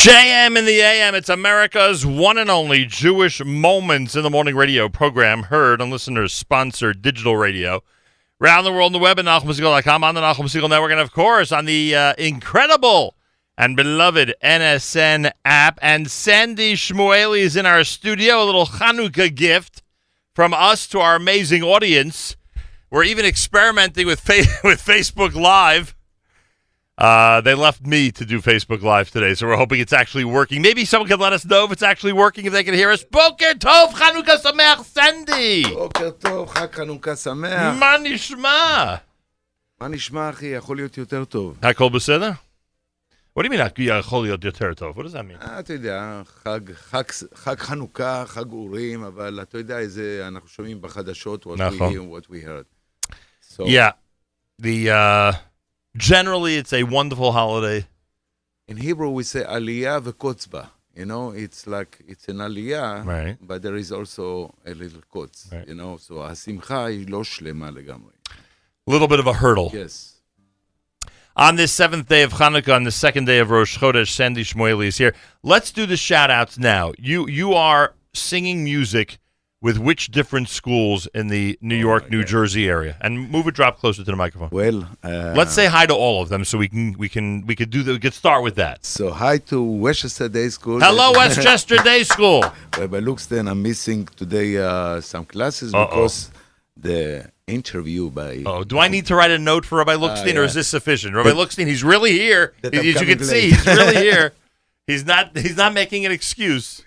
JM in the AM, it's America's one and only Jewish Moments in the Morning radio program, heard on listeners-sponsored digital radio. Around the world on the web at NACHUM.com, on the NACHUM SIGAL Network, and of course on the incredible and beloved NSN app. And Sandy Shmueli is in our studio, a little Chanukah gift from us to our amazing audience. We're even experimenting with Facebook Live. They left me to do Facebook Live today, so we're hoping it's actually working. Maybe someone can let us know if it's actually working, if they can hear us. Boker Tov, Chanukah Sameach, Sandy. בוקר טוב, חג חנוכה שמח. מה נשמע? מה נשמע, אחי? יכול להיות יותר טוב. הכל בסדר? What do you mean, יכול להיות יותר טוב? What does that mean? אתה יודע, חג חנוכה, חג אורים, אבל אתה יודע איזה, אנחנו שומעים בחדשות, what we heard. So, yeah, generally it's a wonderful holiday. In Hebrew we say aliyah v'kotzba. You know, it's like, it's an aliyah, right, but there is also a little kotz, right. You know, so השמחה היא לא שלמה לגמרי. A little bit of a hurdle. Yes. On this seventh day of Hanukkah, on the second day of Rosh Chodesh, Sandy Shmueli is here. Let's do the shout-outs now. You are singing music with which different schools in the New York, New Jersey area? And move it, drop closer to the microphone. Well, let's say hi to all of them, so we could start with that. So hi to Westchester Day School. Hello, Westchester Day School. Rabbi Luxton, I'm missing today some classes because the interview by. Oh, do I need to write a note for Rabbi Luxton, or is this sufficient? Rabbi Luxton, he's really here. As you can see, he's really here. He's not making an excuse.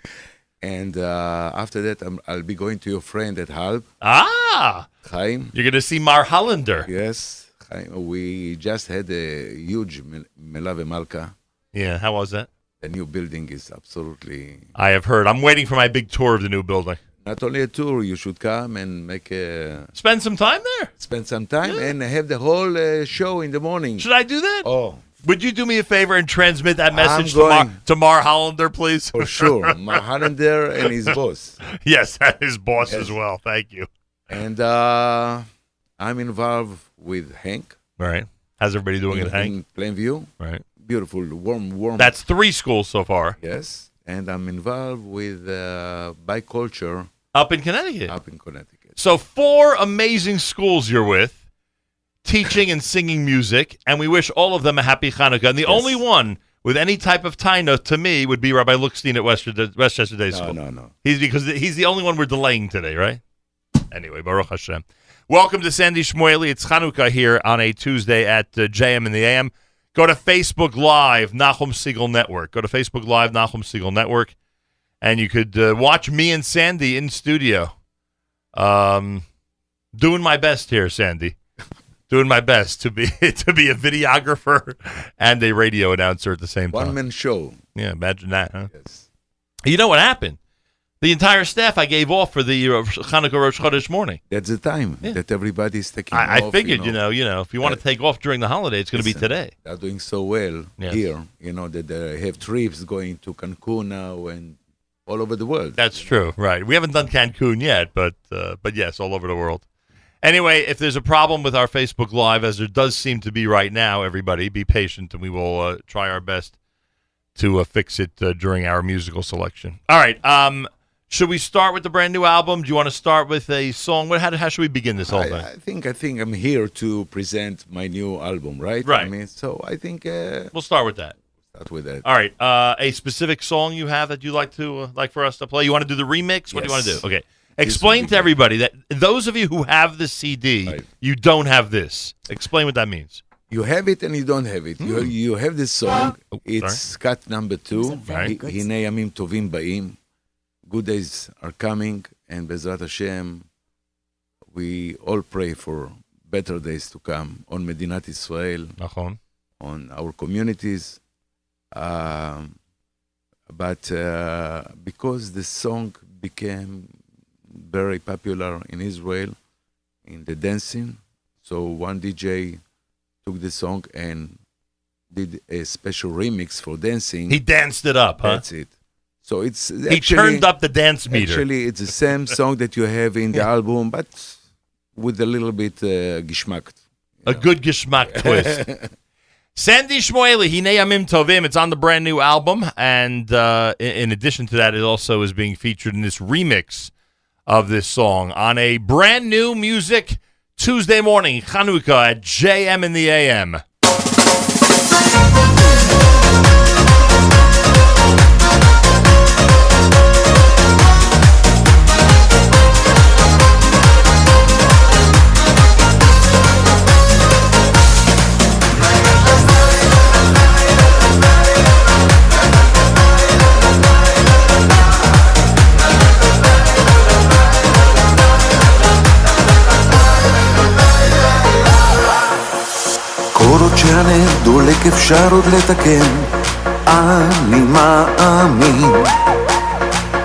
And after that, I'll be going to your friend at Halb. Chaim. You're going to see Mar Hollander. Yes. Chaim. We just had a huge Melave Malka. Yeah, how was that? The new building is absolutely... I have heard. I'm waiting for my big tour of the new building. Not only a tour, you should come and make a... Spend some time there. Spend some time and have the whole show in the morning. Should I do that? Oh. Would you do me a favor and transmit that message to Mar Hollander, please? For sure. Mar Hollander and his boss. Yes, and his boss as well. Thank you. And I'm involved with Hank. Right. How's everybody doing at Hank? In Plainview. Right. Beautiful, warm. That's 3 schools so far. Yes. And I'm involved with Biculture. Up in Connecticut. So 4 amazing schools you're with. Teaching and singing music, and we wish all of them a happy Hanukkah. And the only one with any type of taina to me would be Rabbi Luxton at Westchester Day School. No. He's the only one we're delaying today, right? Anyway, Baruch Hashem. Welcome to Sandy Shmueli. It's Hanukkah here on a Tuesday at JM in the AM. Go to Facebook Live, NACHUM SIGAL Network. Go to Facebook Live, NACHUM SIGAL Network, and you could watch me and Sandy in studio. Doing my best here, Sandy. Doing my best to be a videographer and a radio announcer at the same time. One-man show. Yeah, imagine that, huh? Yes. You know what happened? The entire staff I gave off for the Hanukkah Rosh Chodesh morning. That's the time that everybody's taking off. I figured, you know, if you want to take off during the holiday, it's going to be today. They're doing so well here, that they have trips going to Cancun now and all over the world. That's true, right. We haven't done Cancun yet, but yes, all over the world. Anyway, if there's a problem with our Facebook Live, as there does seem to be right now, everybody, be patient, and we will try our best to fix it during our musical selection. All right. Should we start with the brand new album? Do you want to start with a song? How should we begin this whole thing? I think I'm here to present my new album, right? Right. I mean, so I think we'll start with that. All right. A specific song you have that you'd like for us to play? You want to do the remix? What do you want to do? Okay. Explain to everybody that those of you who have the CD, you don't have this. Explain what that means. You have it and you don't have it. You have this song. It's cut number 2. Hine yamim tovim ba'im. Good days are coming, and Bezrat Hashem, we all pray for better days to come on Medinat Israel, on our communities. But because the song became very popular in Israel in the dancing, so one DJ took the song and did a special remix for dancing. He danced it up, huh? That's it. So it's actually, he turned up the dance meter. Actually, it's the same song that you have in the album, but with a little bit geschmack. A good geschmack twist. Sandy Shmueli, Hinei Yamim Tovim. It's on the brand new album, and in addition to that, it also is being featured in this remix of this song on a brand new Music Tuesday morning, Chanukah at JM in the AM. כל עוד שהנר דולק אפשר עוד לתקן, אני מאמין.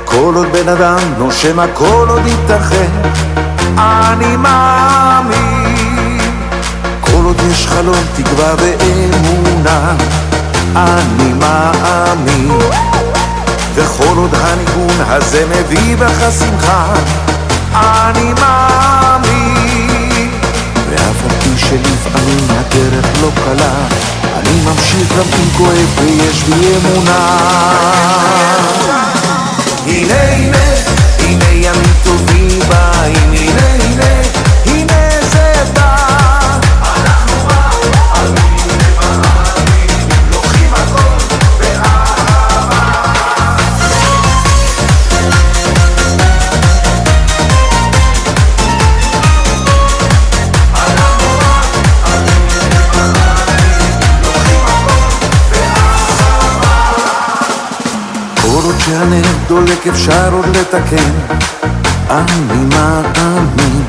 כל עוד בן אדם נושם הכל עוד ייתכן, אני מאמין. כל עוד יש חלום תקווה ואמונה, אני מאמין. וכל עוד הניגון הזה מביא בך שמחה, אני מאמין. ואף על פי שלפעמים הדרך לא קלה, אני ממשיך גם אם כואב ויש בי אמונה. הנה הנה, הנה ימים טובים באים, הנה הנה, הנה זה בא. אנחנו מאמינים ומאמינים, לוקחים הכל באהבה. כל עוד שהנר דולק אפשר עוד לתקן, אני מאמין.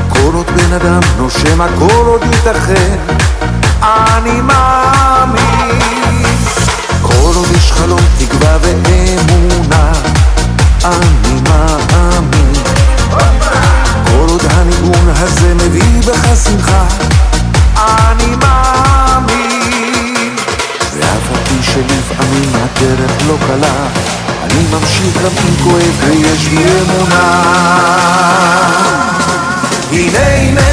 כל עוד בן אדם נושם הכל עוד ייתכן, אני מאמין. כל עוד יש חלום תקווה ואמונה, אני מאמין. כל עוד הניגון הזה מביא בך שמחה, אני מאמין. ואף על פי שלפעמים הדרך לא קלה, אני ממשיך גם אם כואב ויש לי אמונה. הנה הנה,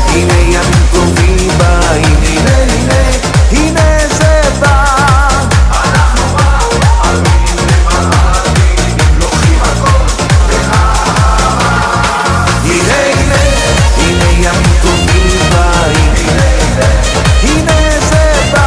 הנה ימים טובים באים, הנה הנה, הנה זה בא. אנחנו מאמינים ומאמינים, לוקחים הכל באהבה. הנה הנה, הנה ימים טובים באים, הנה הנה, הנה זה בא.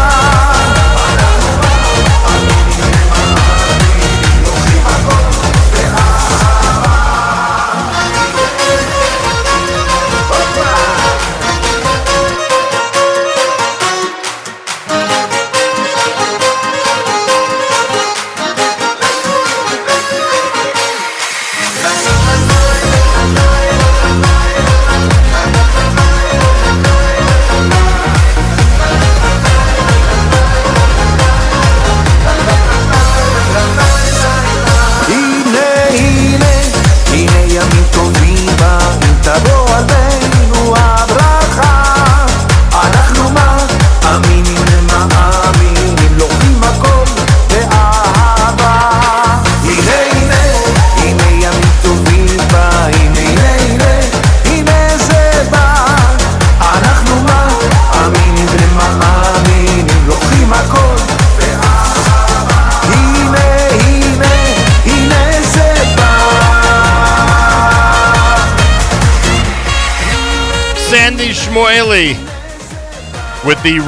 תבוא עלינו הברכה, אנחנו מאמינים ומאמינים, לוקחים הכל באהבה. הנה הנה, הנה ימים טובים באים, הנה הנה, הנה זה בא. אנחנו מאמינים ומאמינים, לוקחים הכל באהבה. הנה הנה, הנה זה בא. Sandy Shmueli with the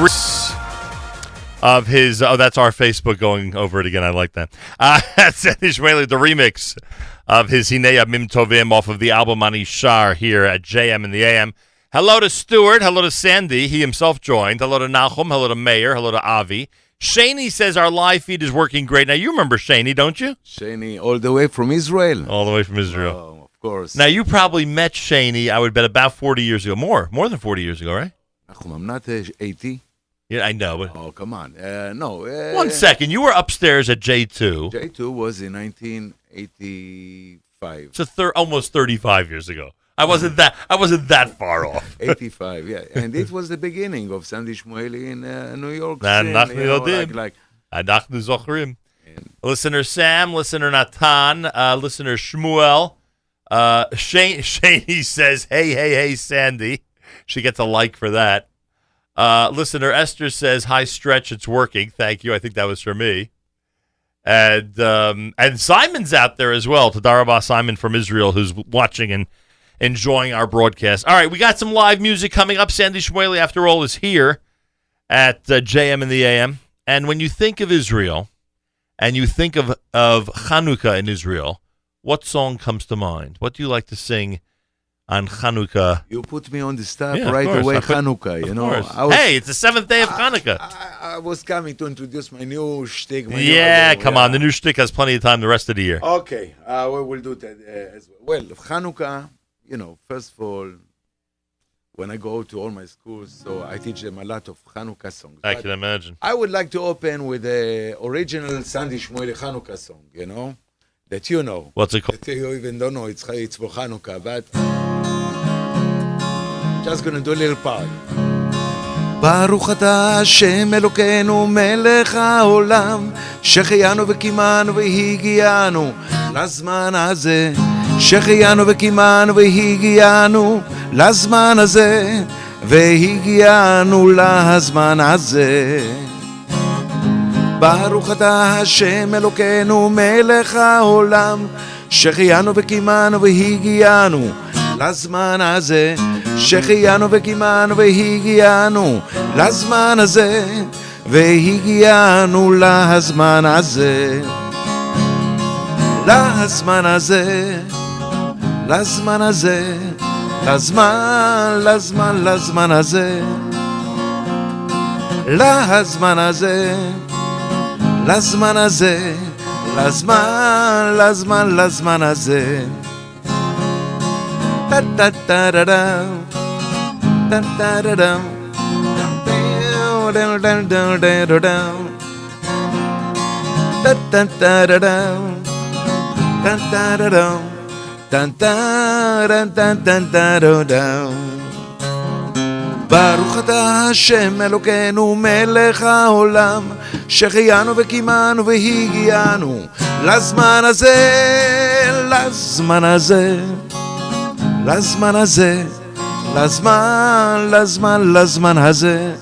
of his, that's our Facebook going over it again. I like that. That's Sandy Shmueli, the remix of his Hinei Yamim Tovim off of the album Anishar here at JM in the AM. Hello to Stuart. Hello to Sandy. He himself joined. Hello to Nachum. Hello to Meir. Hello to Avi. Shaney says our live feed is working great. Now, you remember Shaney, don't you? Shaney, all the way from Israel. All the way from Israel. Oh, of course. Now, you probably met Shaney, I would bet, about 40 years ago. More than 40 years ago, right? I'm not 80. Yeah, I know. But oh, come on. No. 1 second. You were upstairs at J2. J2 was in 1985. It's almost 35 years ago. I wasn't that far off. 85, yeah. And it was the beginning of Sandy Shmueli in New York City. Anachnu zochrim. Listener Sam, listener Natan, listener Shmuel. Shane, he says, hey, Sandy. She gets a like for that. Listener Esther says, "Hi, Stretch. It's working. Thank you." I think that was for me. And Simon's out there as well. Tadarabah Simon from Israel, who's watching and enjoying our broadcast. All right, we got some live music coming up. Sandy Shmuely, after all, is here at JM in the AM. And when you think of Israel and you think of Chanukah in Israel, what song comes to mind? What do you like to sing on Chanukah? You put me on the start right away, Chanukah, you know. Hey, it's the 7th day of Chanukah. I was coming to introduce my new shtick. Come on. The new shtick has plenty of time the rest of the year. Okay, we will do that as well. Well, Chanukah, you know, first of all, when I go to all my schools, so I teach them a lot of Chanukah songs. I can imagine. I would like to open with the original Sandy Shmuely Chanukah song, you know, that you know. What's it called? That you even don't know, it's for Chanukah, but just gonna do a little part. ברוך אתה השם אלוקינו מלך העולם שהחיינו וקיימנו והגיענו לזמן הזה שהחיינו וקיימנו והגיענו לזמן הזה והגיענו לזמן הזה ברוך אתה השם אלוקינו מלך העולם שהחיינו וקיימנו והגיענו לזמן הזה שהחיינו וקיימנו והגיענו לזמן הזה והגיענו לזמן הזה לזמן הזה לזמן הזה לזמן הזה לזמן הזה לזמן הזה לזמן הזה da da da da da da da da da da da da da ברוך אתה השם אלוקינו מלך העולם שהחיינו וקיימנו והגיענו לזמן הזה לזמן הזה לזמן הזה לזמן הזה לזמן הזה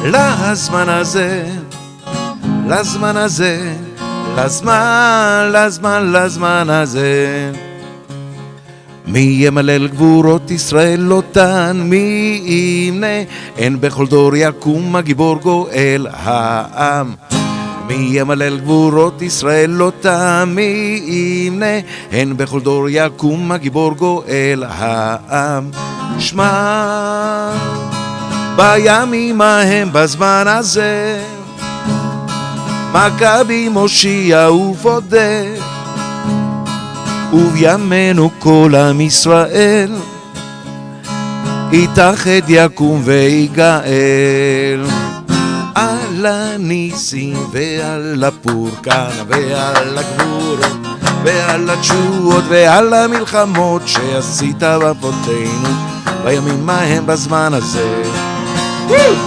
לזמן הזה לזמן הזה מי ימלל גבורות ישראל אותן מי ימנה אין בכל דור יקום הגיבור גואל העם מי ימלל גבורות ישראל אותם מי ימנה הן בכל דור יקום הגיבור גואל העם שמע בימים ההם בזמן הזה מכבי מושיע ופודה ובימינו כל עם ישראל יתאחד יקום ויגאל על הניסים ועל הפורקן ועל הגבורות ועל התשועות ועל המלחמות שעשית באבותינו בימים ההם בזמן הזה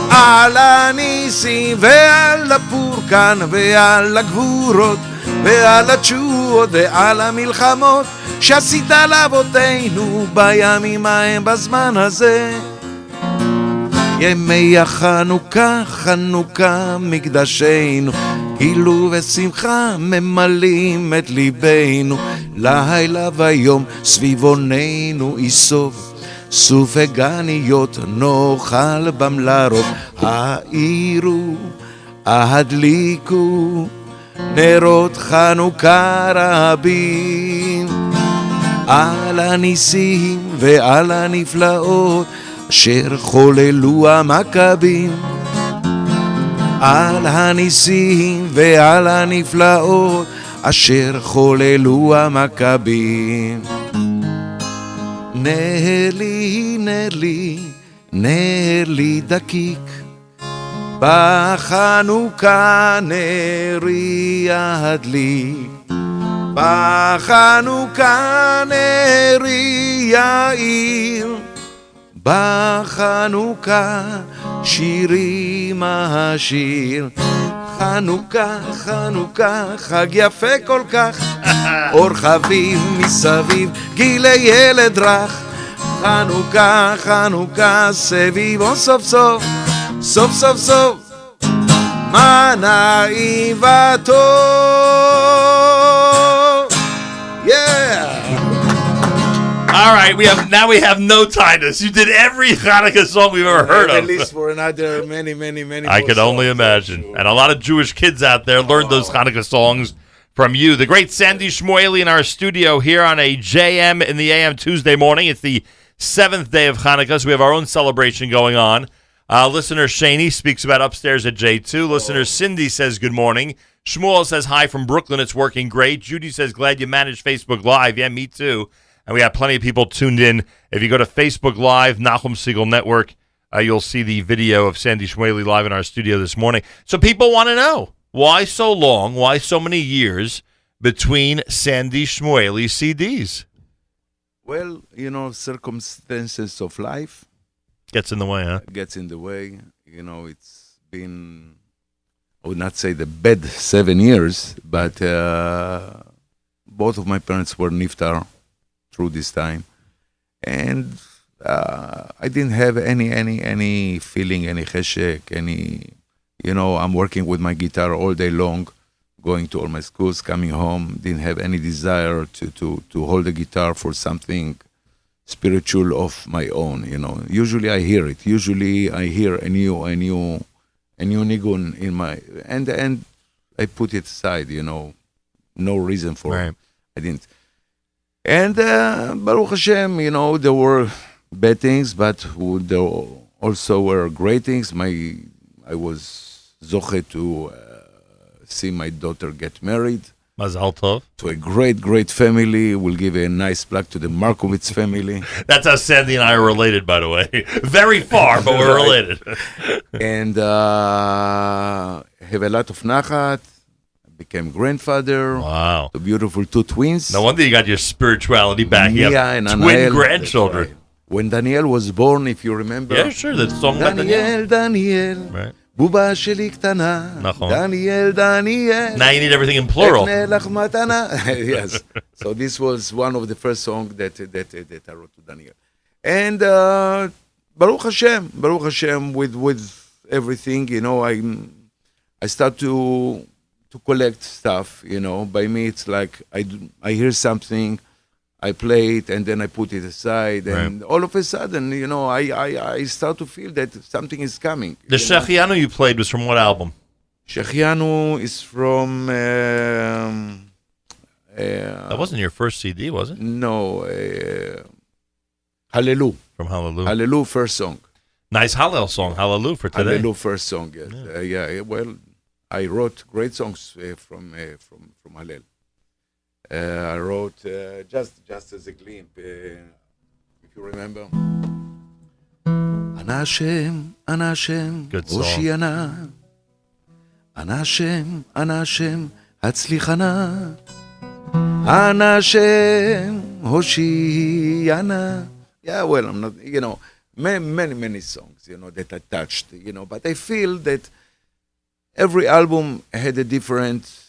על הניסים ועל הפורקן ועל הגבורות ועל התשועות ועל המלחמות שעשית לאבותינו בימים ההם בזמן הזה ימי החנוכה, חנוכה מקדשנו, גילו ושמחה ממלאים את ליבנו, לילה ויום סביבוננו איסוף, סופי גניות נאכל במלרוב, האירו, ההדליקו, נרות חנוכה רבים, על הניסים ועל הנפלאות, אשר חוללו המכבים על הניסים ועל הנפלאות אשר חוללו המכבים נר לי נר לי נר לי דקיק בחנוכה נרי ידליק בחנוכה נרי יאיר בחנוכה שירים השיר חנוכה, חנוכה, חג יפה כל כך אור חביב מסביב, גילי ילד רך חנוכה, חנוכה, סביבו סוף סוף, סוף סוף סוף, מה נעים וטוב. Yeah! All right, we have no tightness. You did every Hanukkah song we've ever heard of. At least for another many I can only imagine. And a lot of Jewish kids out there learned those Hanukkah songs from you. The great Sandy Shmuely in our studio here on a JM in the AM Tuesday morning. It's the 7th day of Hanukkah, so we have our own celebration going on. Listener Shani speaks about upstairs at J2. Listener Cindy says good morning. Shmuel says hi from Brooklyn. It's working great. Judy says glad you managed Facebook Live. Yeah, me too. And we have plenty of people tuned in. If you go to Facebook Live, NACHUM SIGAL Network, you'll see the video of Sandy Shmuely-Live in our studio this morning. So people want to know, why so long, why so many years between Sandy Shmuely CDs? Well, you know, circumstances of life. Gets in the way, huh? Gets in the way. You know, it's been, I would not say the bad 7 years, but both of my parents were niftar through this time, and I didn't have any feeling, any cheshek, any, you know, I'm working with my guitar all day long, going to all my schools, coming home, didn't have any desire to hold the guitar for something spiritual of my own, you know. Usually I hear it. Usually I hear a new nigun in my, and I put it aside, you know, no reason for it. I didn't. And Baruch Hashem, you know, there were bad things, but there also were great things. I was zoche to see my daughter get married. Mazal tov. To a great family. We'll give a nice plug to the Markovitz family. That's how Sandy and I are related, by the way. Very far, but we're related. And have a lot of nachat. Became grandfather. Wow. The beautiful 2 twins. No wonder you got your spirituality back. You have twin grandchildren. Right. When Daniel was born, if you remember. Yeah, sure. That song about Daniel. Right. Buba sheli ktana. Daniel. Now you need everything in plural. Yes. So this was one of the first songs that I wrote to Daniel. And Baruch Hashem, with everything, you know, I start to collect stuff, you know. By me, it's like I hear something, I play it, and then I put it aside, and all of a sudden, you know, I start to feel that something is coming. The Shechianu you played was from what album? Shechianu is from... that wasn't your first CD, was it? No, Hallelu. From Hallelu. Hallelu, first song. Nice Hallel song, Hallelu for today. Hallelu, first song, yes. Yeah, well... I wrote great songs from Hallel. I wrote just as a glimpse, if you remember. Ana Hashem, good song. Hoshiana. Ana Hashem, Hatzlichana. Ana Hashem, Hoshiana. Yeah, well, I'm not, you know, many songs, you know, that I touched, you know, but I feel that every album had a different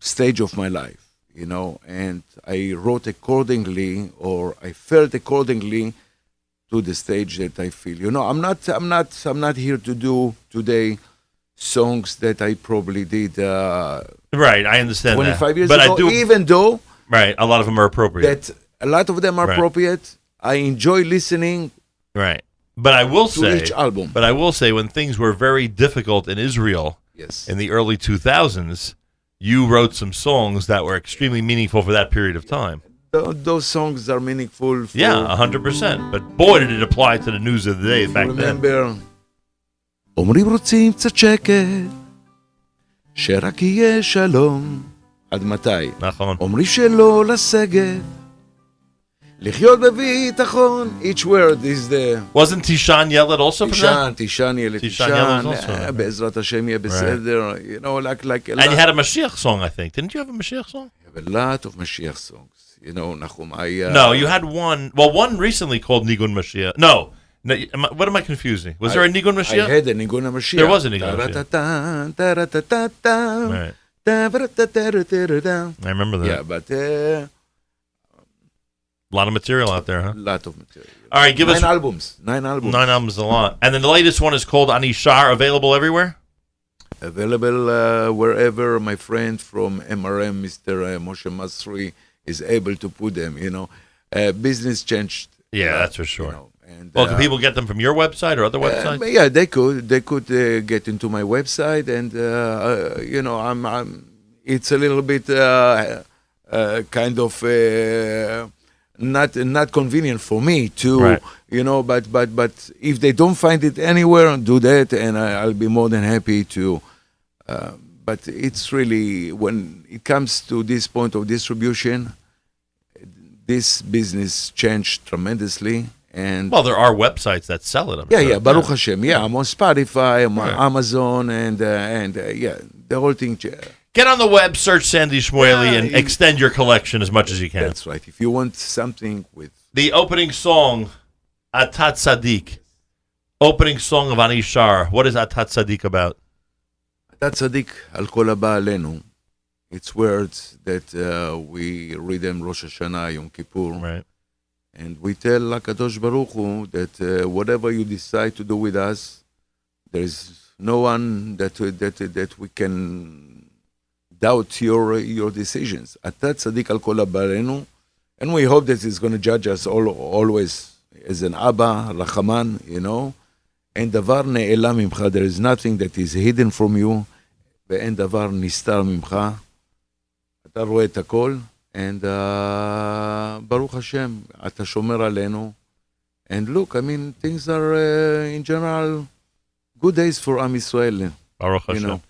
stage of my life, you know, and I wrote accordingly, or I felt accordingly to the stage that I feel. You know, I'm not here to do today songs that I probably did. Right, I understand 25 years but ago, I do, even though right, a lot of them are appropriate. That a lot of them are appropriate. I enjoy listening. Right. But I will say, each album. But I will say, when things were very difficult in Israel, in the early 2000s, you wrote some songs that were extremely meaningful for that period of time. Those songs are meaningful. For, 100%. But boy, did it apply to the news of the day back remember, then. אומרים רוצים קצת שקט, שרק יהיה שלום. עד מתי? נכון. אומרים שלא לסגת. לחיות בביטחון, each word is the... Wasn't Tishan Yelet also from that? Tishan Yelet, בעזרת השם יהיה בסדר, you know, like a lot. And you had a Mashiach song, I think. Didn't you have a Mashiach song? I have a lot of Mashiach songs, you know, Nachum. No, you had one recently called Nigun Mashiach. No, what am I confusing? Was there a Nigun Mashiach? I had a Nigun Mashiach. There was a Nigun Mashiach. Right. I remember that. Yeah, but... A lot of material out there, huh? Lot of material. All right, give us 9 albums. 9 albums. 9 albums is a lot. And then the latest one is called Anishar, available everywhere? Available wherever my friend from MRM, Mr. Moshe Masri, is able to put them, business changed. Yeah, that's for sure. And, can people get them from your website or other websites? Yeah, they could. They could get into my website, and it's a little bit kind of not convenient for me to, right. But if they don't find it anywhere, do that, and I'll be more than happy to. But it's really, when it comes to this point of distribution, this business changed tremendously. And well, there are websites that sell it. Baruch Hashem. Yeah, I'm on Spotify, I'm on Amazon, and the whole thing. Get on the web, search Sandy Shmueli, and extend your collection as much as you can. That's right. If you want something with the opening song, Atat Tzadik, opening song of Anishar. What is Atat Tzadik about? Atat Tzadik al kol haba alenu. It's words that we read them Rosh Hashanah, Yom Kippur. Right. And we tell HaKadosh Baruch Hu that whatever you decide to do with us, there is no one that we can doubt your decisions. Atat Tzadik al kol haba alenu. And we hope that it's going to judge us always as an Abba, Rachaman, And davar ne'elam mimcha. There is nothing that is hidden from you. ואין דבר נסתר ממך. אתה רואה את הכל. And Baruch Hashem, אתה שומר עלינו. And look, I mean, things are in general good days for Am Yisrael. Baruch Hashem.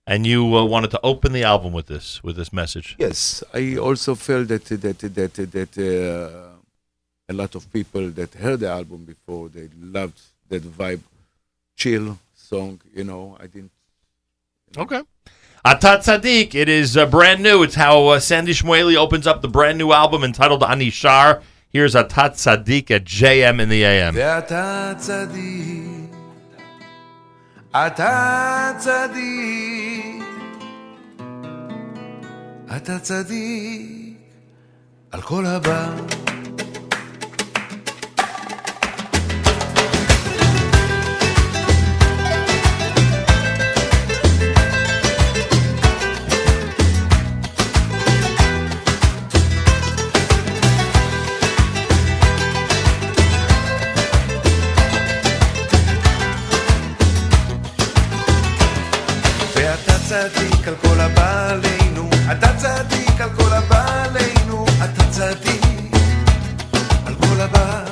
And you wanted to open the album with this message. Yes, I also felt that a lot of people that heard the album before, they loved that vibe, chill song. I didn't. Okay. Atat Tzadik, it is brand new. It's how Sandy Shmueli opens up the brand new album entitled Anishar. Here's Atat Tzadik at JM in the AM. Atat Tzadik, Atat Tzadik, Atat Tzadik, al kol haba. צדיק על כל הבא עלינו, אתה צדיק על כל הבא עלינו, אתה צדיק על כל הבא,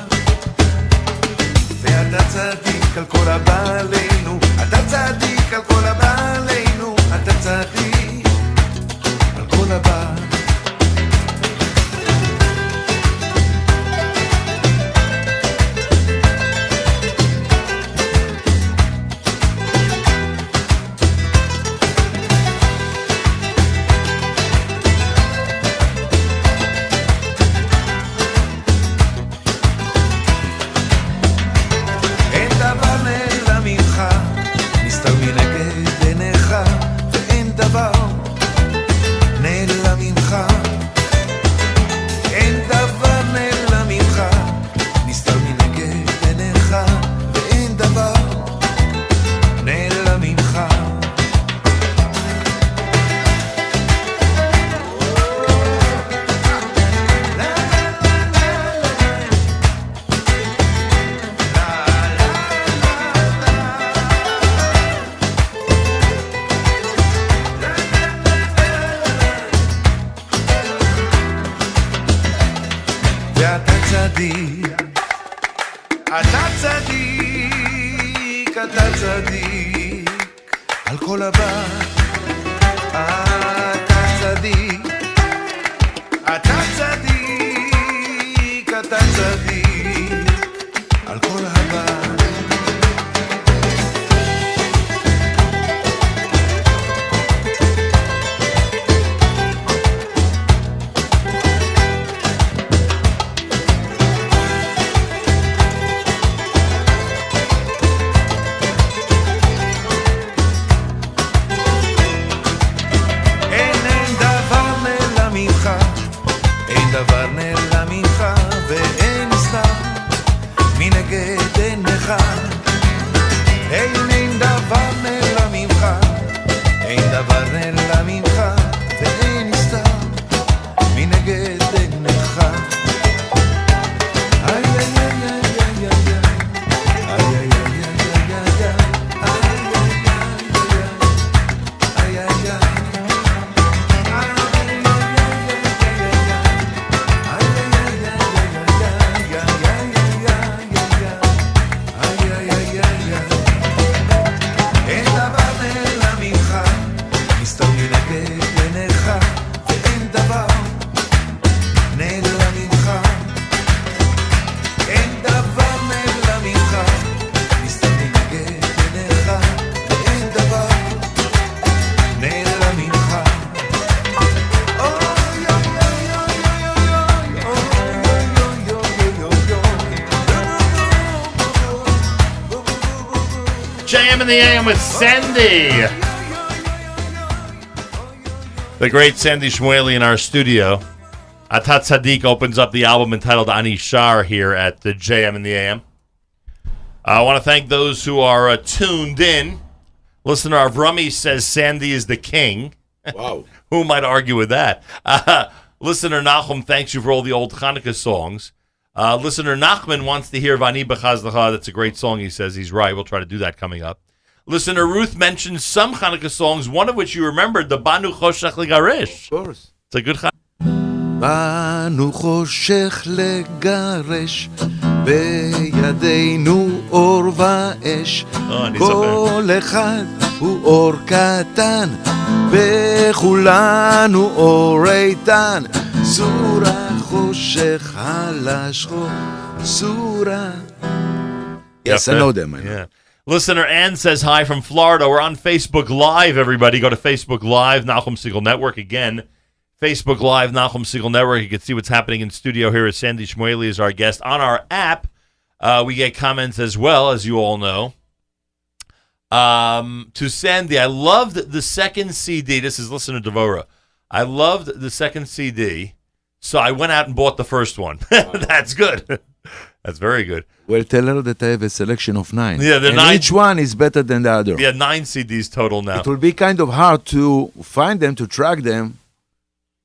ואתה צדיק על כל הבא עלינו, אתה צדיק על כל הבא עלינו, אתה צדיק על כל הבא. JM in the AM with Sandy. The great Sandy Shmueli in our studio. Atat Sadiq opens up the album entitled Ani Shar here at the JM in the AM. I want to thank those who are tuned in. Listener Avrami says Sandy is the king. Wow. Who might argue with that? Listener Nachum thanks you for all the old Hanukkah songs. Listener Nachman wants to hear Vani B'chazlacha. That's a great song, he says. He's right. We'll try to do that coming up. Listener Ruth mentioned some Hanukkah songs, one of which you remembered, the Banu Choshech Legarish. Of course. It's a good Hanukkah. בנו חושך לגרש, בידינו אור ואש, כל אחד הוא אור קטן, וכולנו אור איתן, סורה חושך על השחור, סורה. Yes, I know them. Yeah. Listener Ann says hi from Florida. We're on Facebook Live, everybody. Go to Facebook Live, NACHUM SIGAL Network again. Facebook Live, NACHUM SIGAL Network. You can see what's happening in studio here as Sandy Shmueli is our guest. On our app, we get comments as well, as you all know. To Sandy, I loved the second CD. This is listener Devora. I loved the second CD, so I went out and bought the first one. That's good. That's very good. Well, tell her that I have a selection of 9. Yeah, and 9. Each one is better than the other. Yeah, 9 CDs total now. It will be kind of hard to find them, to track them.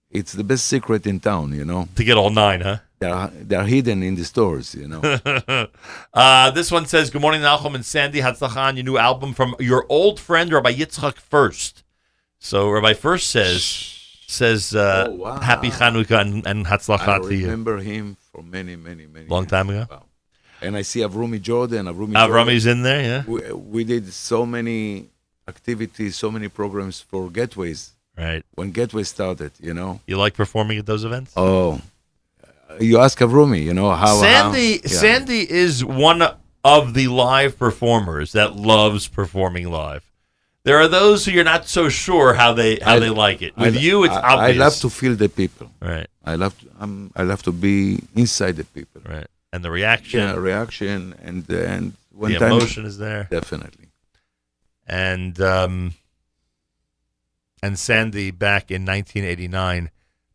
It's the best secret in town, you know. To get all 9, huh? They're hidden in the stores, you know. This one says, good morning, Nachum and Sandy. Hatzlacha on your new album from your old friend, Rabbi Yitzchak First. So Rabbi First says Oh, wow. Happy Chanukah and Hatzlacha to you. I remember him for many Long years. time ago? Wow. And I see Avrumi Jordan. Avrami's in there, yeah? We did so many activities, so many programs for Gateways. Right. When Gateway started, you know. You like performing at those events? Oh. You ask Avrumi, you know, how... Sandy is one of the live performers that loves performing live. There are those who you're not so sure how they like it. With you, it's obvious. I love to feel the people. Right. I love to be inside the people. Right. And the reaction. Yeah, reaction and one the time, emotion is there. Definitely. And Sandy, back in 1989,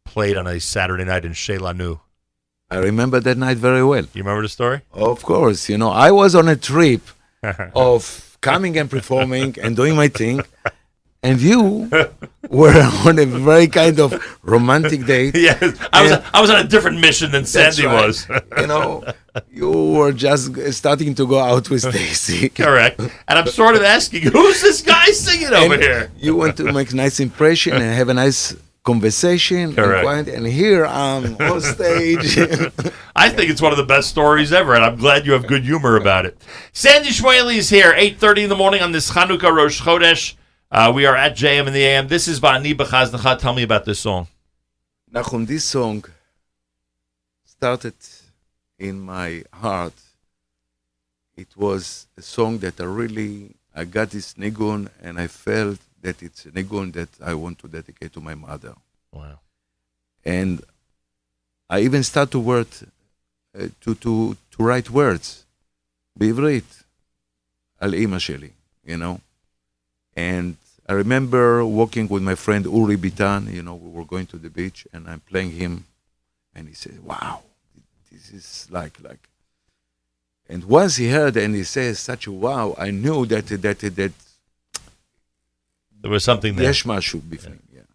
played on a Saturday night in Shelanu. I remember that night very well. You remember the story? Of course. You know, I was on a trip of coming and performing and doing my thing, and you were on a very kind of romantic date. Yes, I was on a different mission than Sandy was. You know, you were just starting to go out with Stacy. Correct. And I'm sort of asking, who's this guy singing over here? You want to make a nice impression and have a nice conversation. Correct. And here I'm on stage. I think it's one of the best stories ever, and I'm glad you have good humor about it. Sandy Shmueli is here, 8:30 in the morning on this Chanukah Rosh Chodesh. We are at JM in the AM. This is Va'ani B'chazlacha. Tell me about this song. Nachum, this song started in my heart. It was a song that I got this nigun, and I felt that it's a nigun that I want to dedicate to my mother. Wow. And I even start to write words, בעברית, על אמא שלי, you know. And I remember walking with my friend Uri Bitan, you know, we were going to the beach, and I'm playing him, and he said, wow, this is like. And once he heard and he says such a wow, I knew that there was something there. יש משהו בפנים, yeah.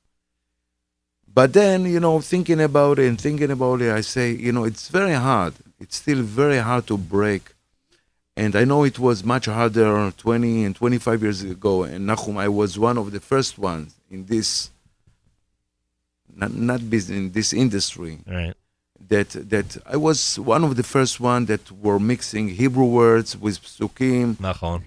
But then, you know, thinking about it, I say, you know, it's very hard. It's still very hard to break. And I know it was much harder 20 and 25 years ago. And Nachum, I was one of the first ones in this, not business, in this industry. Right. That I was one of the first ones that were mixing Hebrew words with psukim. Nachon.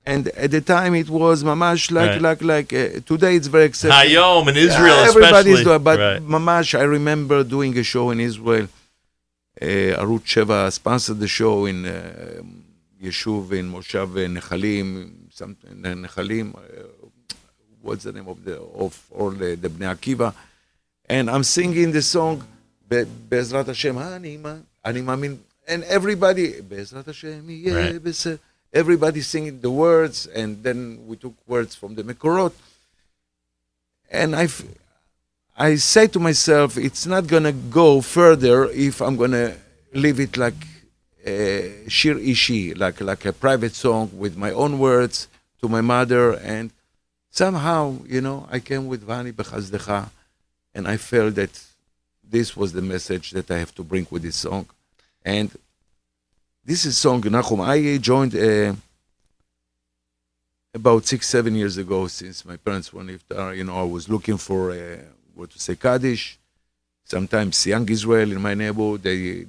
And at the time it was mamash like today it's very accepted. Hayom in Israel, everybody's especially. doing, but right. mamash, I remember doing a show in Israel. Arut Sheva sponsored the show in Yeshuv in Moshav Nechalim. Something Nechalim. What's the name of the Bnei Akiva? And I'm singing the song Be'ezrat Hashem. Ani Ma'amin. And everybody Be'ezrat Hashem. Right. everybody singing the words, and then we took words from the Mekorot. And I say to myself, it's not going to go further if I'm going to leave it like Shir Ishi, like a private song with my own words to my mother. And somehow, I came with Vani Bechazdecha, and I felt that this was the message that I have to bring with this song. And this is song, Nachum, I joined about 6-7 years ago, since my parents were niftar. I was looking for what to say, Kaddish. Sometimes young Israel in my neighborhood, they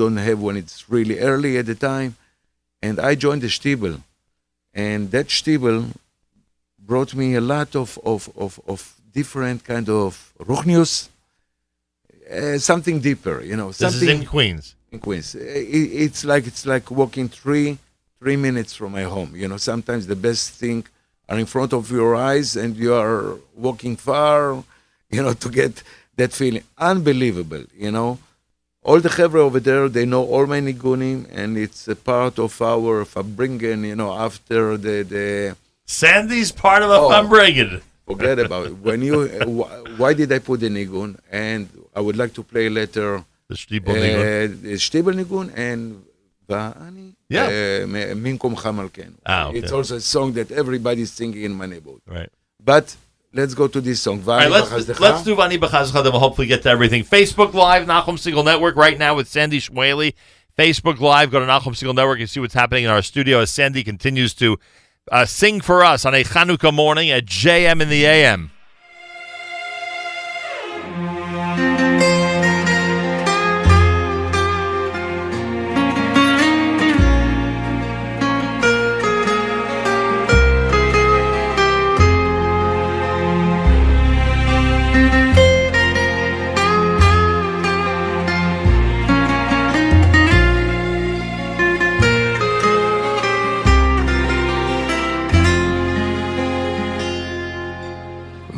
don't have when it's really early at the time. And I joined the shtibel. And that shtibel brought me a lot of different kind of ruchnius, something deeper, something. This is in Queens. In Queens. It's like walking three minutes from my home. Sometimes the best thing are in front of your eyes and you are walking far, to get that feeling. Unbelievable, All the chevra over there, they know all my nigunim, and it's a part of our Fabringen, after the... Sandy's part of a Fabringen. Forget about it. Why did I put the nigun? And I would like to play later the shtibel nigun. The shtibel nigun and Va'ani. Minkomcha Malkenu. Okay. It's also a song that everybody's singing in my neighborhood. Right. But let's go to this song. Right, let's do Vani B'chazdecha, then we'll hopefully get to everything. Facebook Live, Nachum Segal Network, right now with Sandy Shmuely. Facebook Live, go to Nachum Segal Network and see what's happening in our studio as Sandy continues to sing for us on a Chanukah morning at JM in the AM.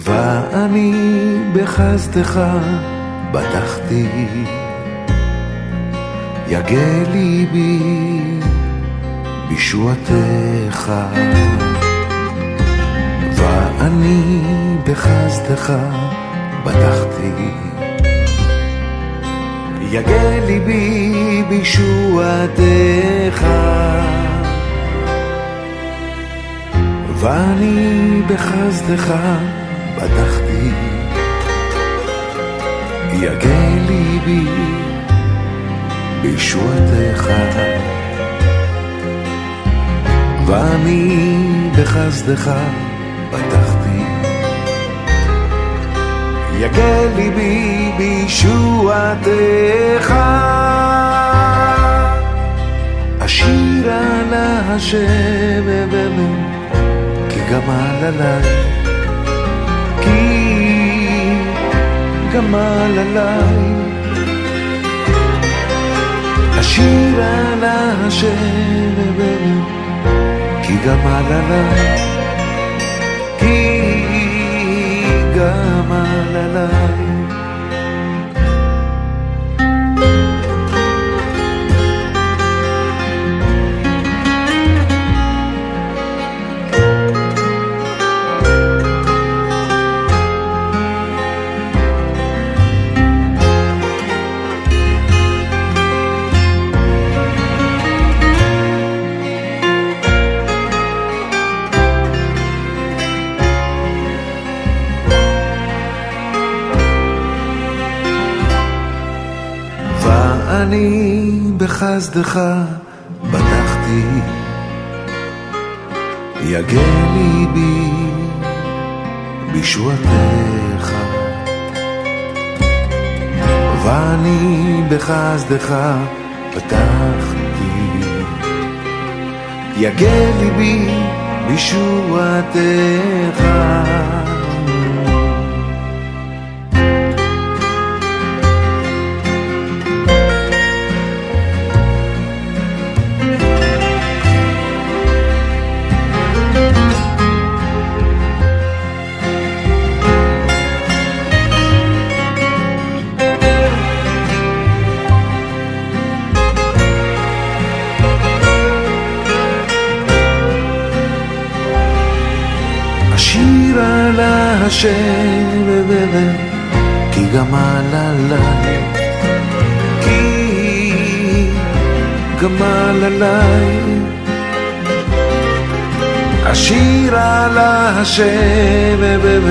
ואני בחסדך בטחתי, יגע ליבי בישועתך. ואני בחסדך בטחתי, יגע ליבי בישועתך. ואני בחסדך בטחתי, יגע ליבי בישועתך. ואני בחסדך בטחתי, יגע ליבי בישועתך. אשירה להשם כי גמל עליי, גמל עליי. אשירה להשם כי גמל עליי, כי גמל עליי. אני בחסדך בטחתי, יגע ליבי בישועתך. ואני בחסדך בטחתי, יגע ליבי בישועתך. השבב, כי גמל עליי, כי גמל עליי. השיר על השבב,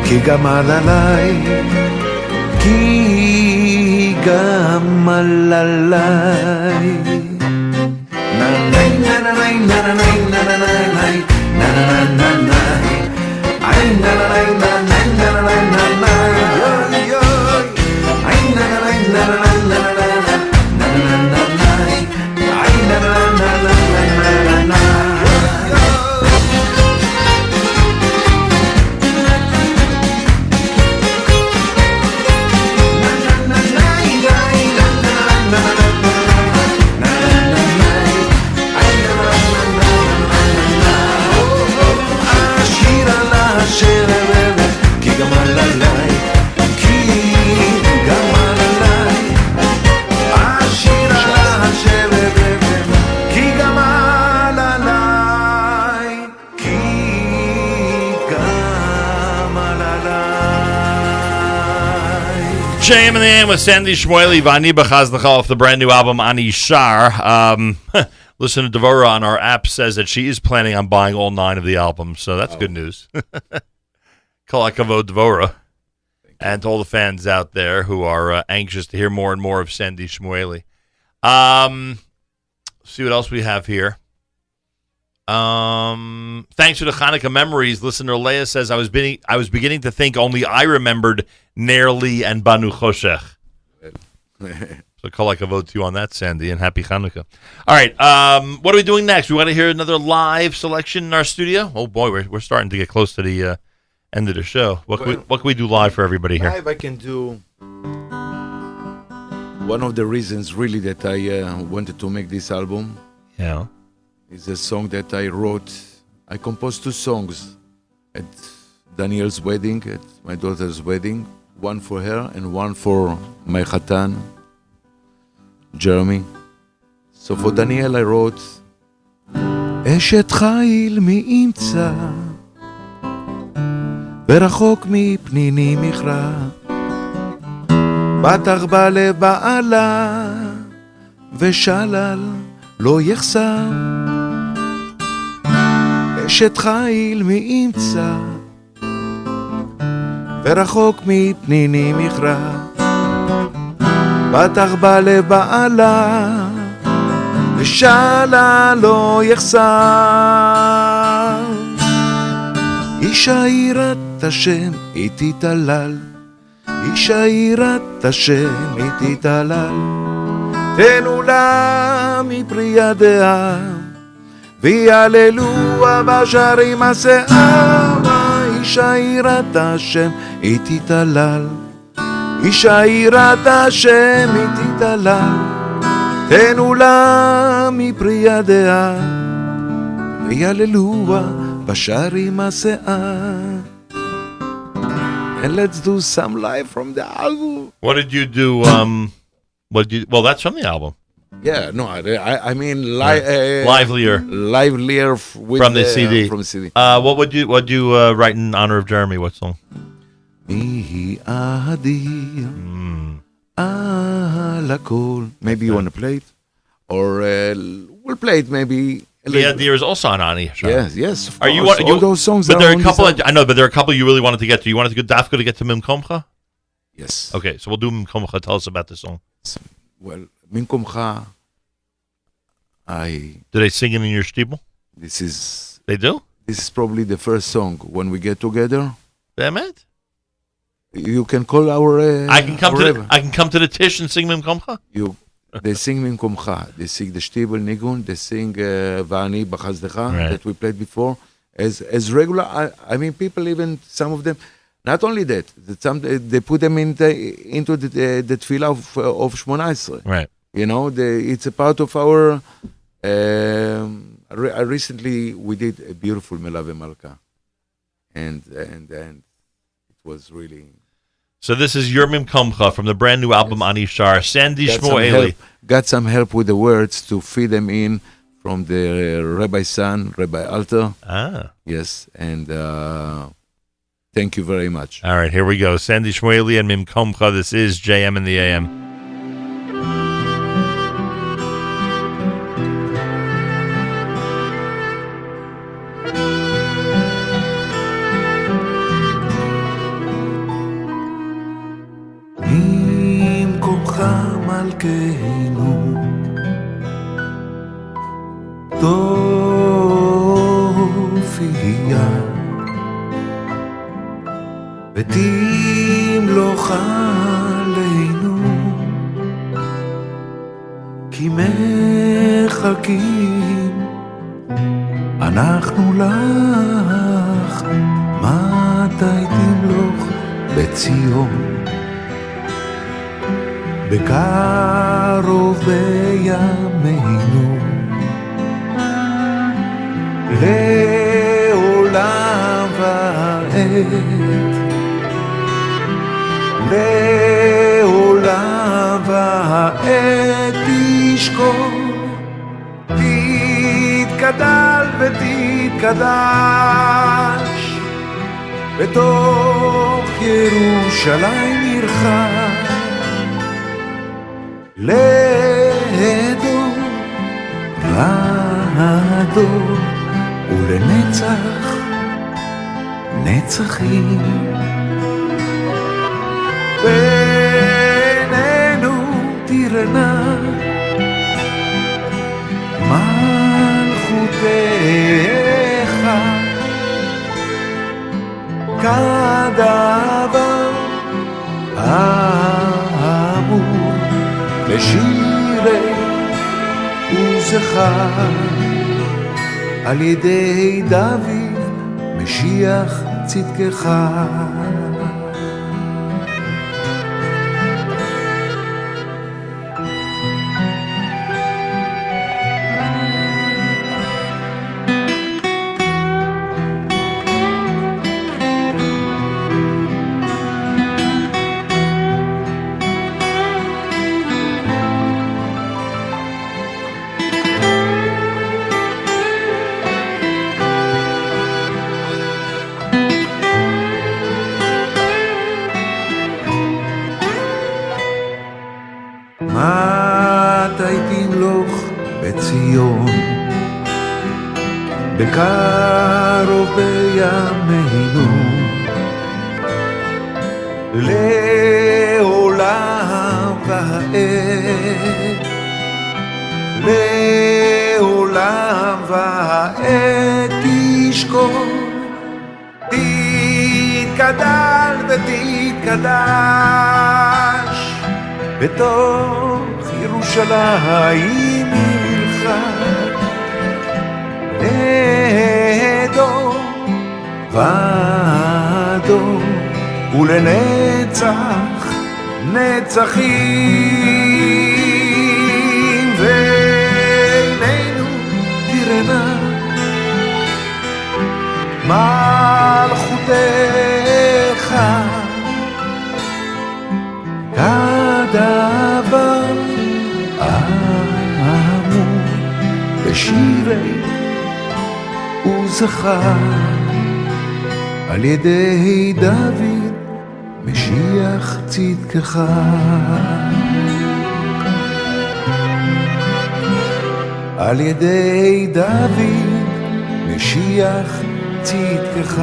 כי גמל עליי, כי גמל עליי. JM in the AM with Sandy Shmueli, Vani B'chazdcha off the brand new album Ani Shar. Listener Devora on our app says that she is planning on buying all 9 of the albums, so that's good news. Kol hakavod Devora. And to all the fans out there who are anxious to hear more and more of Sandy Shmueli. See what else we have here. Thanks for the Hanukkah memories. Listener Leah says, I was beginning to think only I remembered Ner Li and Banu Choshech. So call like a vote to you on that, Sandy, and happy Hanukkah. All right, what are we doing next? We want to hear another live selection in our studio? Oh boy, we're starting to get close to the end of the show. What can we do live for everybody here? Live I can do. One of the reasons really that I wanted to make this album. Yeah. It's a song that I wrote. I composed 2 songs at Daniel's wedding, at my daughter's wedding. One for her and one for my Khatan, Jeremy. So for Daniel I wrote, אשת חיל מי ימצא, ורחוק מפניני מכרע, בת 4 לבעלה, ושלל לא יחסר. אשת חיל מי ימצא, ורחוק מפניני מכרע, בת 4 לבעלה, ושלל לא יחסר. אישה יראת השם היא תתהלל, אישה יראת השם היא תתהלל, תנו לה מפרי ידיה, ויעללוה בשערים השיער. אישה יראת השם היא תתהלל, אישה יראת השם היא תתהלל, תנו לה מפרי ידיה, ויעללוה בשערים השיער. And let's do some live from the album. What did you do? Well, that's from the album. Yeah, no, I mean livelier with from the CD. From the CD. What would you write in honor of Jeremy? What song? Maybe you want to play it, or we'll play it maybe. Yeah, there is also on Ani. Sure. Yes. Of are course. all those songs? But there are a couple. I know, but there are a couple you really wanted to get to. You wanted to go Dafka to get to Mimkomcha. Yes. Okay, so we'll do Mimkomcha. Tell us about the song. Well, Mimkomcha. Do they sing it in your shtibel? They do. This is probably the first song when we get together. Be'emet? You can call our. I can come to the Tish and sing Mimkomcha. They sing Mimkomcha. They sing the Shtibel Nigun. They sing Vani B'chazdcha that we played before as regular. I mean, people even some of them. Not only that, they put them into the tefillah of Shmona. Right. You know, it's a part of our. Recently, we did a beautiful Melave Malka, and it was really. So this is your Mimkomcha from the brand new album Ani Shar. Sandy Shmueli. Got some help with the words to feed them in from the Rabbi's son, Rabbi Alter. Ah. Yes, and Thank you very much. All right, here we go. Sandy Shmueli and Mim Komcha. This is JM in the AM. ממקומך מלכנו תופיע ותמלוך עלינו כי מחכים אנחנו לך מתי תמלוך בציון בקרוב בימינו לעולם ועד לעולם ועד תשכון תתקדל ותתקדש בתוך ירושלים עירך לדור ועדור ולנצח נצחים בינינו תירנה מלכותך כדבר אמור לשירי וזכר על ידי דוד משיח צדקך מתי תמלוך בציון בקרוב בימינו לעולם ועד לעולם ועד תשכון תתקדל ותתקדש בתוך ירושלים עירך לדור ועדור ולנצח נצחים בינינו תירנה מלכותך כדבר אמור בשירי וזכר על ידי דוד משיח צדקך על ידי דוד משיח צדקך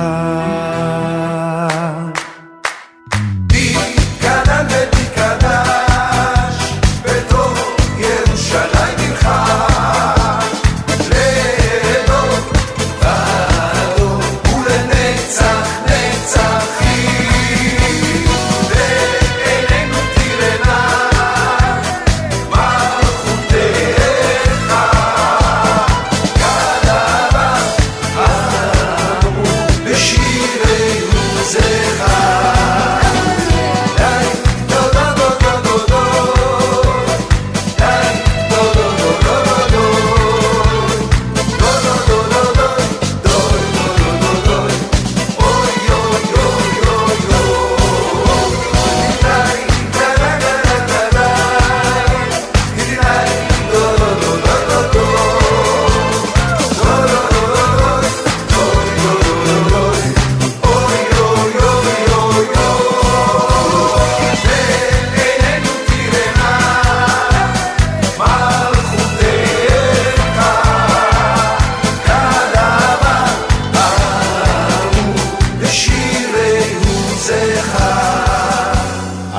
בשירי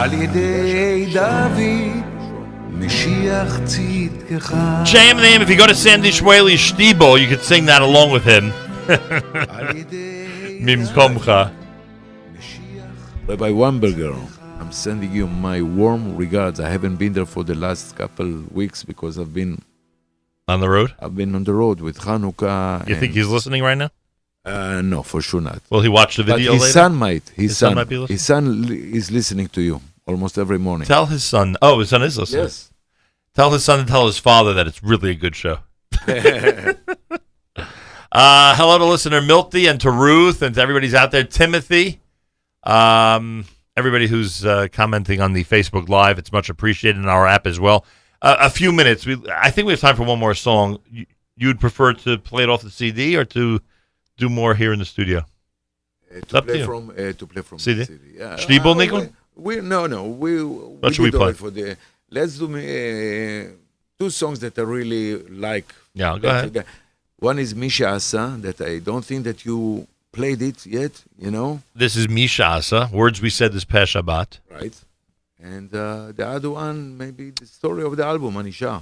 על ידי דוד משיח צדקך. JM name, if you go to Sandy Shmueli Stiebel, you could sing that along with him. Mimkomcha. Rabbi Wamberger, I'm sending you my warm regards. I haven't been there for the last couple weeks because I've been on the road. I've been on the road with Hanukkah. You think he's listening right now? No, for sure not. Will he watch the video but his later? Son might. His son might be listening. His son is listening to you almost every morning. Tell his son. Oh, his son is listening. Yes. Tell his son and tell his father that it's really a good show. Hello to listener Milty and to Ruth and to everybody's out there. Timothy. Everybody who's commenting on the Facebook Live, it's much appreciated in our app as well. A few minutes. I think we have time for one more song. You'd prefer to play it off the CD or to do more here in the studio? To play from CD. CD. Yeah. Stiebel, Nickel? We What should we play? Let's do two songs that I really like. Yeah, go ahead. One is Misha Asa, that I don't think that you played it yet, you know. This is Misha Asa, words we said this past Shabbat. Right. And the other one, maybe the story of the album, Anisha.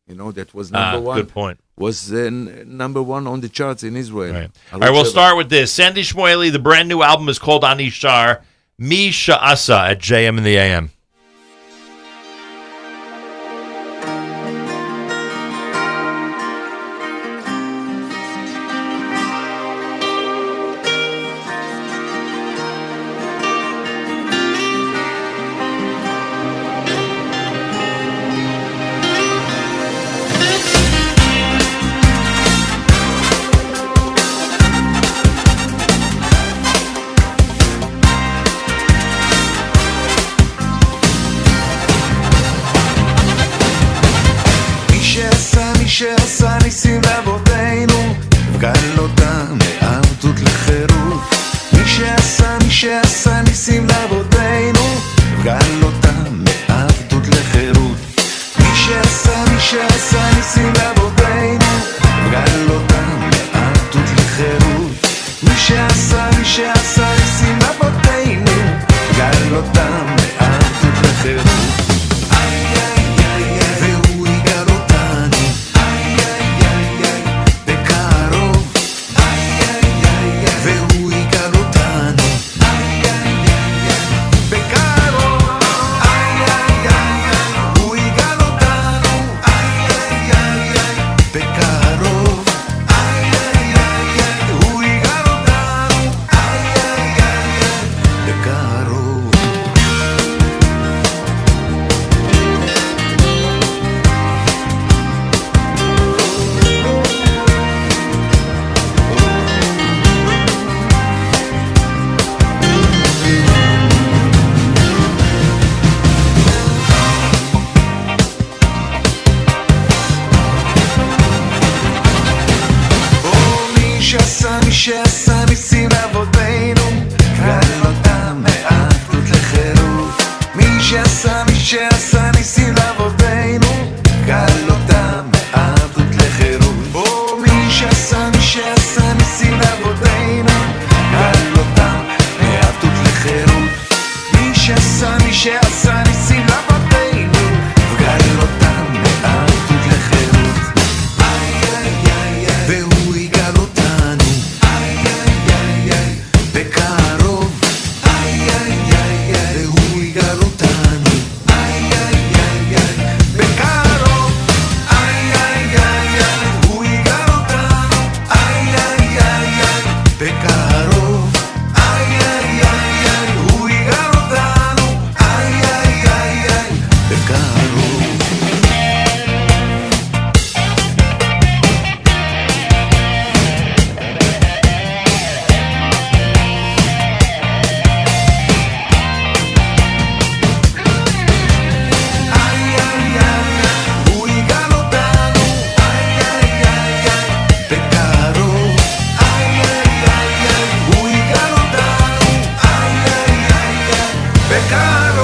You know, that was number one. Good point. Was number one on the charts in Israel. Right. All right, we'll start with this. Sandy Shmueli, the brand new album is called Anishar. Misha Asa at JM in the AM. שעשה ניסים לאבותינו, גאל אותם מעבדות לחירות. מי שעשה ניסים לאבותינו, גאל אותם מעבדות לחירות. מי שעשה ניסים לאבותינו, גאל אותם מעבדות לחירות. מי שעשה ניסים לאבותינו, גאל אותם מעבדות לחירות. שעשה ניסים לאבותינו, גאל אותם מעבדות לחירות. מי שעשה ניסים לאבותינו, גאל אותם מעבדות לחירות. מי שעשה ניסים לאבותינו, גאל אותם מעבדות לחירות. מי שעשה ניסים לאבותינו, גאל אותם מעבדות לחירות. והוא יגאל אותנו בקרוב, והוא יגאל אותנו בקרוב, הוא יגאל אותנו בקרוב, הוא יגאל אותנו בקרוב.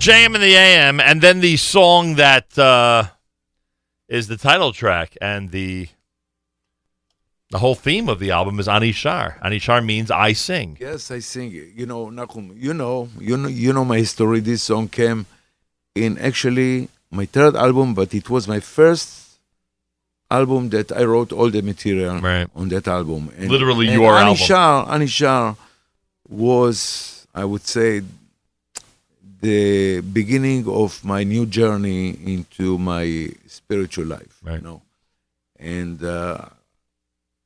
JM in the AM, and then the song that is the title track and the The whole theme of the album is Ani Shar. Ani Shar means I sing. Yes, I sing. You know, NACHUM, you know my story. This song came in actually my third album, but it was my first album that I wrote all the material on that album. And, literally your album. Ani Shar was, I would say, the beginning of my new journey into my spiritual life. Right. You know, and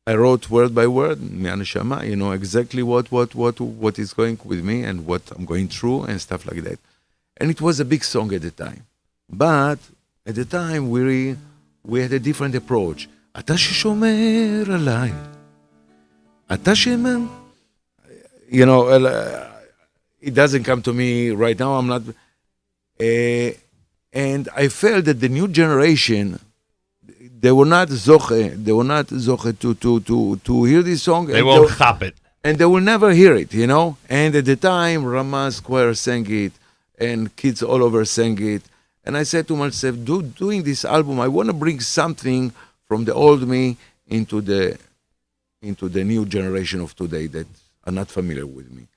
I wrote word by word, you know, exactly what is going with me and what I'm going through and stuff like that. And it was a big song at the time. But at the time, we had a different approach. אתה ששומר עליי, אתה שומר, you know, it doesn't come to me right now. I'm not, and I felt that the new generation, they were not zoche to hear this song. They won't chop it. And they will never hear it, you know. And at the time, Ramah Square sang it, and kids all over sang it. And I said to myself, doing this album, I want to bring something from the old me into the new generation of today that are not familiar with me.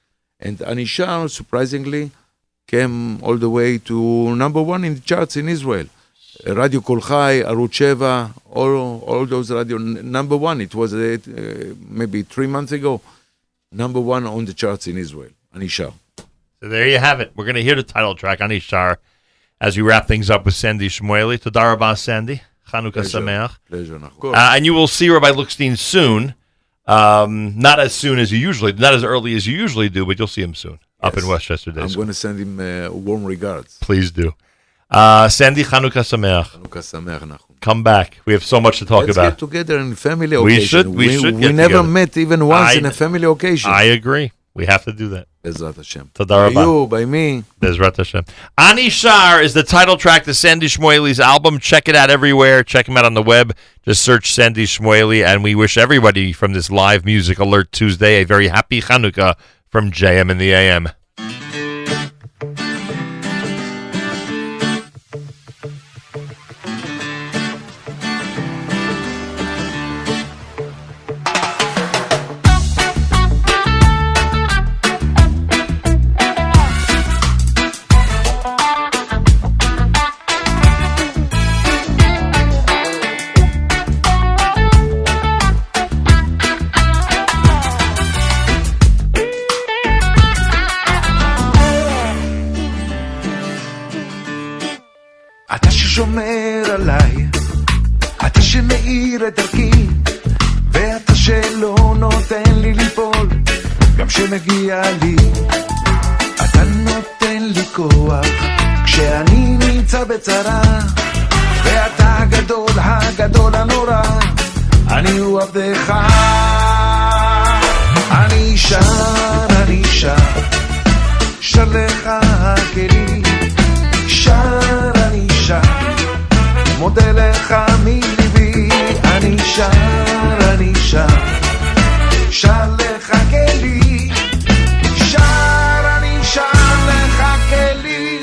And Ani Shar, surprisingly, came all the way to number 1 in the charts in Israel. Radio Kol Chai, Arutz Sheva, all those radio, number 1. It was maybe 3 months ago, number 1 on the charts in Israel, Ani Shar. So there you have it. We're going to hear the title track, Ani Shar, as we wrap things up with Sandy Shmueli. Toda rabah, Sandy. Chanukah Sameach. Pleasure. And you will see Rabbi Lookstein soon. Not as soon as you usually, not as early as you usually do, but you'll see him soon up in Westchester Day I'm School. going to send him warm regards. Please do. Sandy, Chanukah Sameach. Chanukah Sameach, NACHUM. Come back. We have so much to talk Let's about. get together in family occasion. We should get We never together. met even once in a family occasion. I agree. We have to do that. Bezrat Hashem. Toda By rabah. you, by me. Bezrat Hashem. Ani Shar is the title track to Sandy Shmueli's album. Check it out everywhere. Check him out on the web. Just search Sandy Shmueli. And we wish everybody from this live Music Alert Tuesday a very happy Chanukah from JM in the AM. שומר עליי, אתה שמאיר את דרכי, ואתה שלא נותן לי ליפול, גם שמגיע לי, אתה נותן לי כוח, כשאני נמצא בצרה, ואתה הגדול, הגדול הנורא, אני הוא עבדך, אני שר, אני שר, שר לך הכלים, שר אני שר, מודה לך מליבי, אני שר, אני שר, שר לך כלי, שר אני שר לך כלי.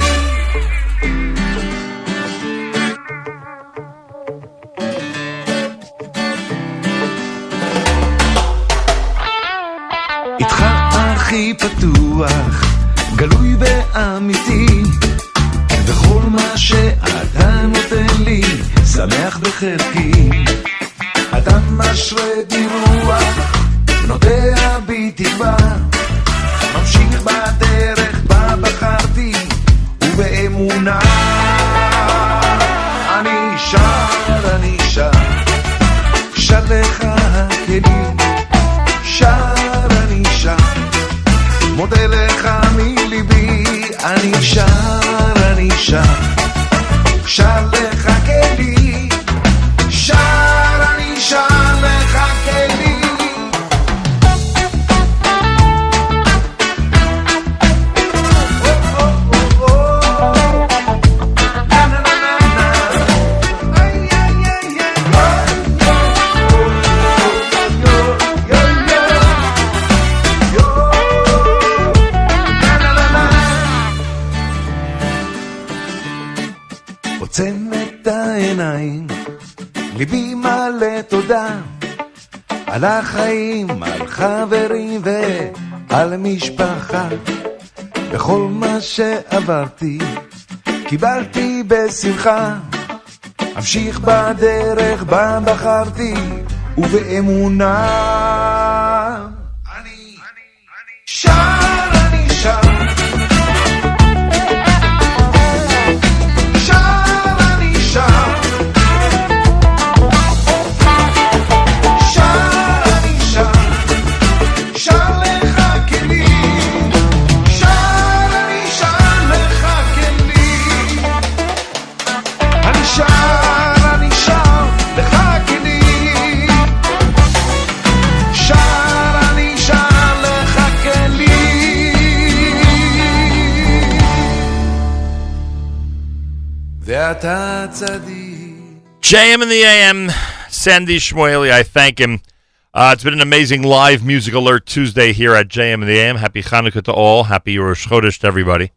איתך הכי פתוח, גלוי ואמיתי, וכל מה שאתה נותן לי, שמח בחלקי. אתה משרה בי רוח, נוטע בי תקווה, ממשיך בדרך בה בחרתי, ובאמונה. אני שר, אני שר, שר לך הכלים, שר אני שר, מודה לך מליבי, אני שר, אני שר, שר לך כלי, שר אני שר לך כלי. עוצם את העיניים, ליבי מלא תודה, על החיים, על חברים ועל משפחה. בכל מה שעברתי קיבלתי בשמחה, אמשיך בדרך בה בחרתי ובאמונה. אני שר, אני שר, JM in the AM, Sandy Shmueli, I thank him. It's been an amazing live music alert Tuesday here at JM in the AM. Happy Hanukkah to all. Happy Rosh Chodesh to everybody.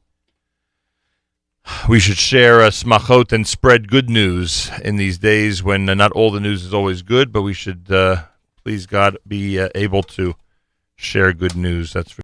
We should share smachot and spread good news in these days when not all the news is always good, but we should, please God, be able to share good news. That's for